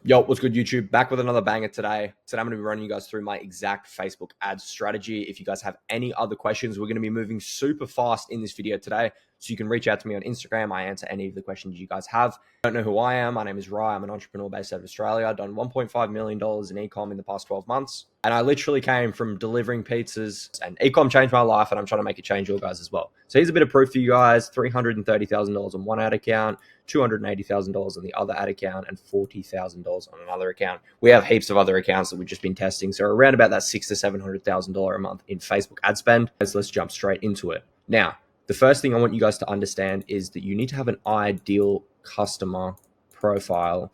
Yo, what's good, YouTube? Back with another banger today. Today, I'm going to be running you guys through my exact Facebook ads strategy. If you guys have any other questions, we're going to be moving super fast in this video today. So you can reach out to me on Instagram. I answer any of the questions you guys have. Don't know who I am. My name is Rye. I'm an entrepreneur based out of Australia. I've done $1.5 million in e-com in the past 12 months. And I literally came from delivering pizzas, and e-com changed my life, and I'm trying to make it change your guys as well. So here's a bit of proof for you guys. $330,000 on one ad account, $280,000 on the other ad account, and $40,000 on another account. We have heaps of other accounts that we've just been testing. So around about that $600,000 to $700,000 a month in Facebook ad spend. So let's jump straight into it. Now, the first thing I want you guys to understand is that you need to have an ideal customer profile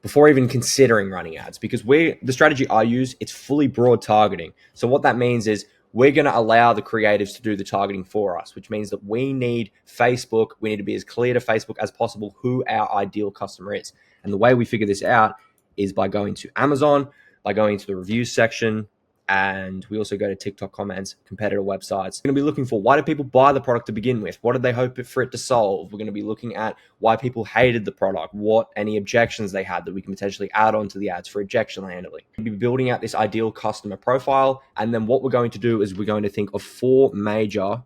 before even considering running ads, because the strategy I use, it's fully broad targeting. So what that means is we're going to allow the creatives to do the targeting for us, which means that we need to be as clear to Facebook as possible who our ideal customer is. And the way we figure this out is by going to Amazon, by going to the reviews section, and we also go to TikTok comments, competitor websites. We're going to be looking for, why did people buy the product to begin with? What did they hope for it to solve? We're going to be looking at why people hated the product, any objections they had that we can potentially add on to the ads for objection handling. We'll be building out this ideal customer profile. And then what we're going to do is we're going to think of 4 major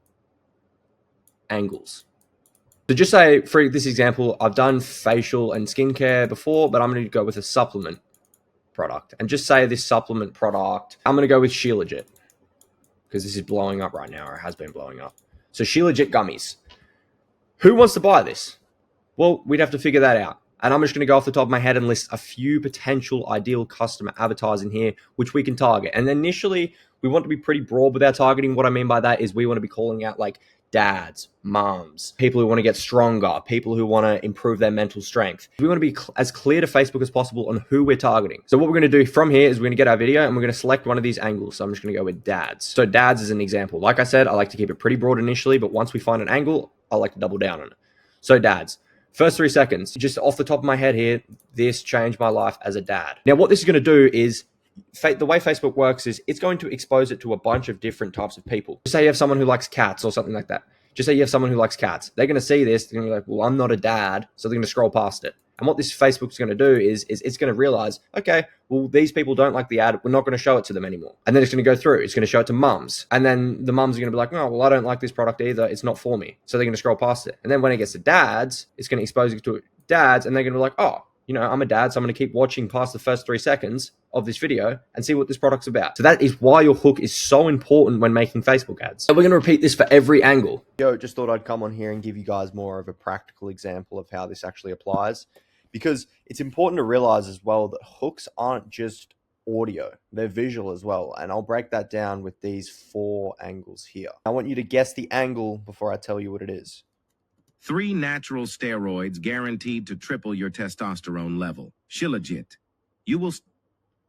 angles. So just say, for this example, I've done facial and skincare before, but I'm going to go with a supplement product, and just say this supplement product, I'm going to go with Shilajit because this is blowing up right now, or it has been blowing up. So Shilajit gummies. Who wants to buy this? Well, we'd have to figure that out. And I'm just going to go off the top of my head and list a few potential ideal customer avatars in here, which we can target. And then initially, we want to be pretty broad with our targeting. What I mean by that is we want to be calling out like dads, moms, people who want to get stronger, people who want to improve their mental strength. We want to be as clear to Facebook as possible on who we're targeting. So what we're going to do from here is we're going to get our video and we're going to select one of these angles. So I'm just going to go with dads. So dads is an example. Like I said, I like to keep it pretty broad initially, but once we find an angle, I like to double down on it. So dads. First 3 seconds, just off the top of my head here, this changed my life as a dad. Now, what this is going to do is, the way Facebook works is it's going to expose it to a bunch of different types of people. Just say you have someone who likes cats or something like that. Just say you have someone who likes cats. They're going to see this. They're going to be like, well, I'm not a dad. So they're going to scroll past it. And what this Facebook's going to do is it's going to realize, okay, well, these people don't like the ad. We're not going to show it to them anymore. And then it's going to go through. It's going to show it to mums. And then the mums are going to be like, oh, well, I don't like this product either. It's not for me. So they're going to scroll past it. And then when it gets to dads, it's going to expose it to dads. And they're going to be like, oh, I'm a dad, so I'm going to keep watching past the first 3 seconds of this video and see what this product's about. So that is why your hook is so important when making Facebook ads. So we're going to repeat this for every angle. Yo, just thought I'd come on here and give you guys more of a practical example of how this actually applies, because it's important to realize as well that hooks aren't just audio, they're visual as well. And I'll break that down with these 4 angles here. I want you to guess the angle before I tell you what it is. 3 natural steroids guaranteed to triple your testosterone level. Shilajit. You will...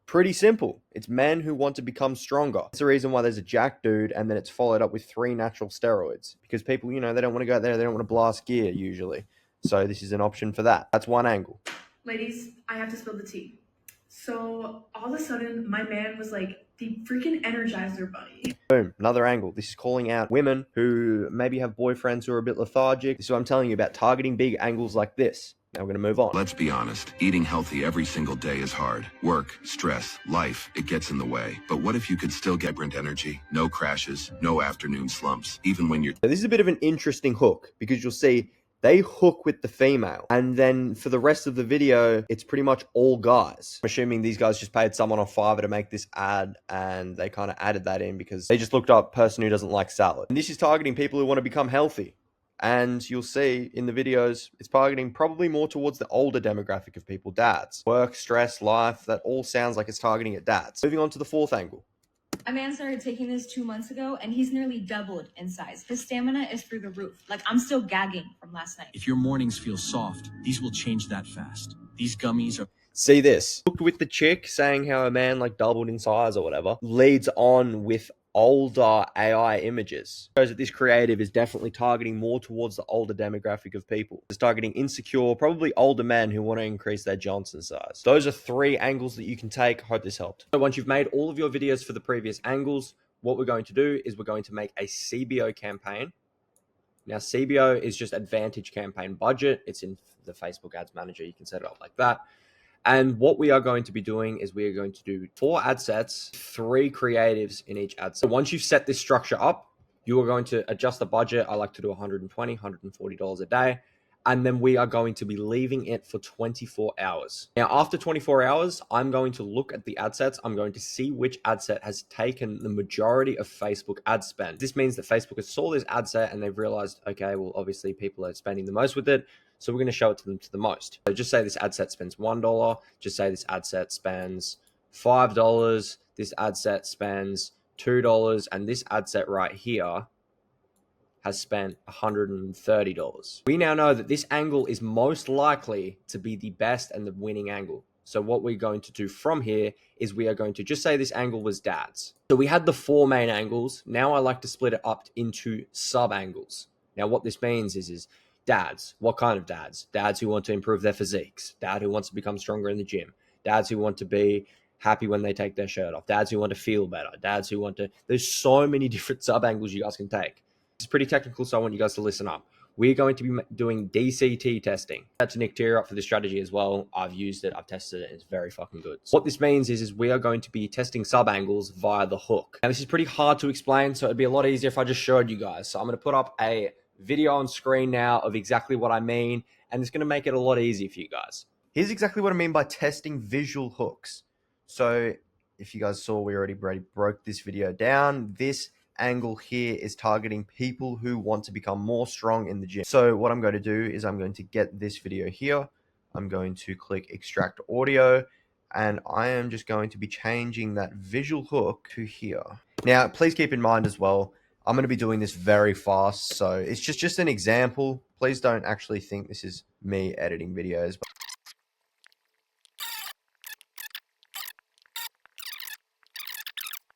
Pretty simple. It's men who want to become stronger. That's the reason why there's a jack dude and then it's followed up with 3 natural steroids. Because people, they don't want to go out there. They don't want to blast gear usually. So this is an option for that. That's one angle. Ladies, I have to spill the tea. So all of a sudden, my man was like the freaking Energizer Bunny. Boom, another angle. This is calling out women who maybe have boyfriends who are a bit lethargic. This is what I'm telling you about, targeting big angles like this. Now we're going to move on. Let's be honest. Eating healthy every single day is hard. Work, stress, life, it gets in the way. But what if you could still get vibrant energy? No crashes, no afternoon slumps, even when you're... This is a bit of an interesting hook, because you'll see they hook with the female. And then for the rest of the video, it's pretty much all guys. I'm assuming these guys just paid someone on Fiverr to make this ad, and they kind of added that in because they just looked up person who doesn't like salad. And this is targeting people who want to become healthy. And you'll see in the videos, it's targeting probably more towards the older demographic of people, dads. Work, stress, life, that all sounds like it's targeting at dads. Moving on to the 4th angle. A man started taking this 2 months ago, and he's nearly doubled in size. His stamina is through the roof. Like, I'm still gagging from last night. If your mornings feel soft, these will change that fast. These gummies are... See this. Hooked with the chick saying how a man like doubled in size or whatever, leads on with older AI images. Shows that this creative is definitely targeting more towards the older demographic of people. It's targeting insecure, probably older men who want to increase their Johnson size. Those are 3 angles that you can take. Hope this helped. So once you've made all of your videos for the previous angles, what we're going to do is we're going to make a CBO campaign. Now, CBO is just Advantage Campaign Budget. It's in the Facebook Ads Manager. You can set it up like that. And what we are going to be doing is we are going to do 4 ad sets, 3 creatives in each ad set. Once you've set this structure up, you are going to adjust the budget. I like to do $120, $140 a day. And then we are going to be leaving it for 24 hours. Now, after 24 hours, I'm going to look at the ad sets. I'm going to see which ad set has taken the majority of Facebook ad spend. This means that Facebook has saw this ad set and they've realized, okay, well, obviously people are spending the most with it. So we're going to show it to them to the most. So just say this ad set spends $1. Just say this ad set spends $5. This ad set spends $2. And this ad set right here has spent $130. We now know that this angle is most likely to be the best and the winning angle. So what we're going to do from here is we are going to just say this angle was dads. So we had the 4 main angles. Now I like to split it up into sub angles. Now what this means is dads. What kind of dads? Dads who want to improve their physiques. Dad who wants to become stronger in the gym. Dads who want to be happy when they take their shirt off. Dads who want to feel better. Dads who want to... There's so many different sub angles you guys can take. It's pretty technical, so I want you guys to listen up. We're going to be doing DCT testing. That's Nick Tier up for this strategy as well. I've used it. I've tested it. It's very fucking good. So what this means is we are going to be testing sub angles via the hook. Now, this is pretty hard to explain, so it'd be a lot easier if I just showed you guys. So I'm going to put up a video on screen now of exactly what I mean, and it's going to make it a lot easier for you guys. Here's exactly what I mean by testing visual hooks. So if you guys saw, we already broke this video down. This angle here is targeting people who want to become more strong in the gym. So what I'm going to do is I'm going to get this video here. I'm going to click extract audio, and I am just going to be changing that visual hook to here. Now, please keep in mind as well, I'm going to be doing this very fast, so it's just an example. Please don't actually think this is me editing videos.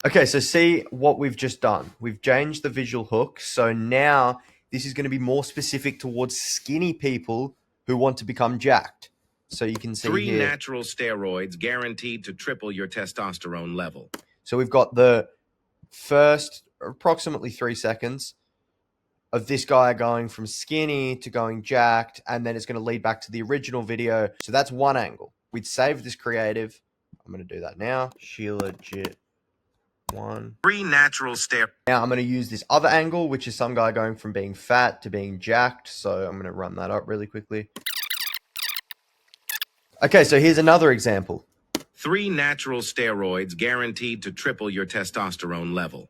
Okay, so see what we've just done. We've changed the visual hook. So now this is going to be more specific towards skinny people who want to become jacked. So you can see 3 here. natural steroids guaranteed to triple your testosterone level. So we've got the first approximately 3 seconds of this guy going from skinny to going jacked, and then it's going to lead back to the original video. So that's one angle. We'd save this creative. I'm going to do that now. Shilajit 1. 3 natural steroids. Now I'm going to use this other angle, which is some guy going from being fat to being jacked. So I'm going to run that up really quickly. Okay, so here's another example. 3 natural steroids guaranteed to triple your testosterone level.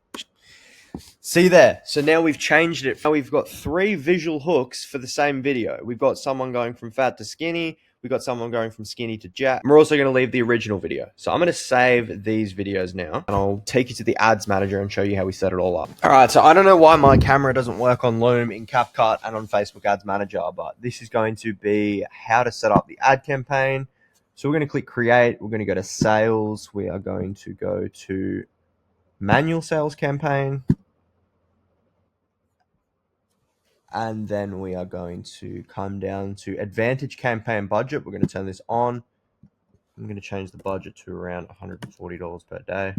See there. So now we've changed it. Now we've got 3 visual hooks for the same video. We've got someone going from fat to skinny. We've got someone going from skinny to jack. And we're also going to leave the original video. So I'm going to save these videos now, and I'll take you to the ads manager and show you how we set it all up. All right, so I don't know why my camera doesn't work on Loom, in CapCut, and on Facebook Ads Manager, but this is going to be how to set up the ad campaign. So we're going to click create. We're going to go to sales. We are going to go to manual sales campaign. And then we are going to come down to Advantage campaign budget. We're going to turn this on. I'm going to change the budget to around $140 per day.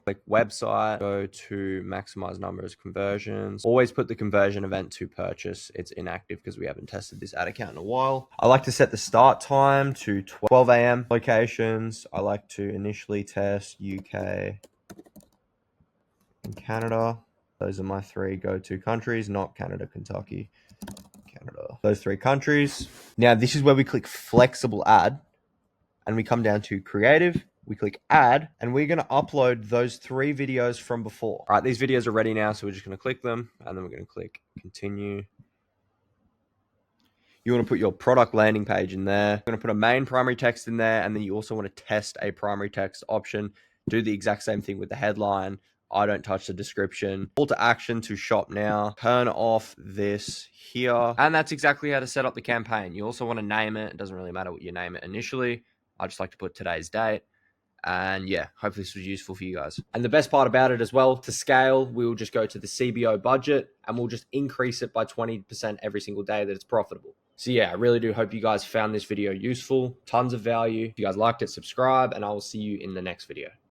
Click website, go to maximize numbers conversions. Always put the conversion event to purchase. It's inactive because we haven't tested this ad account in a while. I like to set the start time to 12 a.m. locations. I like to initially test UK and Canada. Those are my 3 go-to countries, not Canada, Kentucky, Canada. Those 3 countries. Now, this is where we click flexible ad, and we come down to creative. We click add, and we're going to upload those 3 videos from before. All right, these videos are ready now, so we're just going to click them, and then we're going to click continue. You want to put your product landing page in there. You're going to put a main primary text in there, and then you also want to test a primary text option. Do the exact same thing with the headline. I don't touch the description. Call to action to shop now. Turn off this here. And that's exactly how to set up the campaign. You also want to name it. It doesn't really matter what you name it initially. I just like to put today's date. And yeah, hopefully this was useful for you guys. And the best part about it as well, to scale, we will just go to the CBO budget and we'll just increase it by 20% every single day that it's profitable. So yeah, I really do hope you guys found this video useful. Tons of value. If you guys liked it, subscribe, and I will see you in the next video.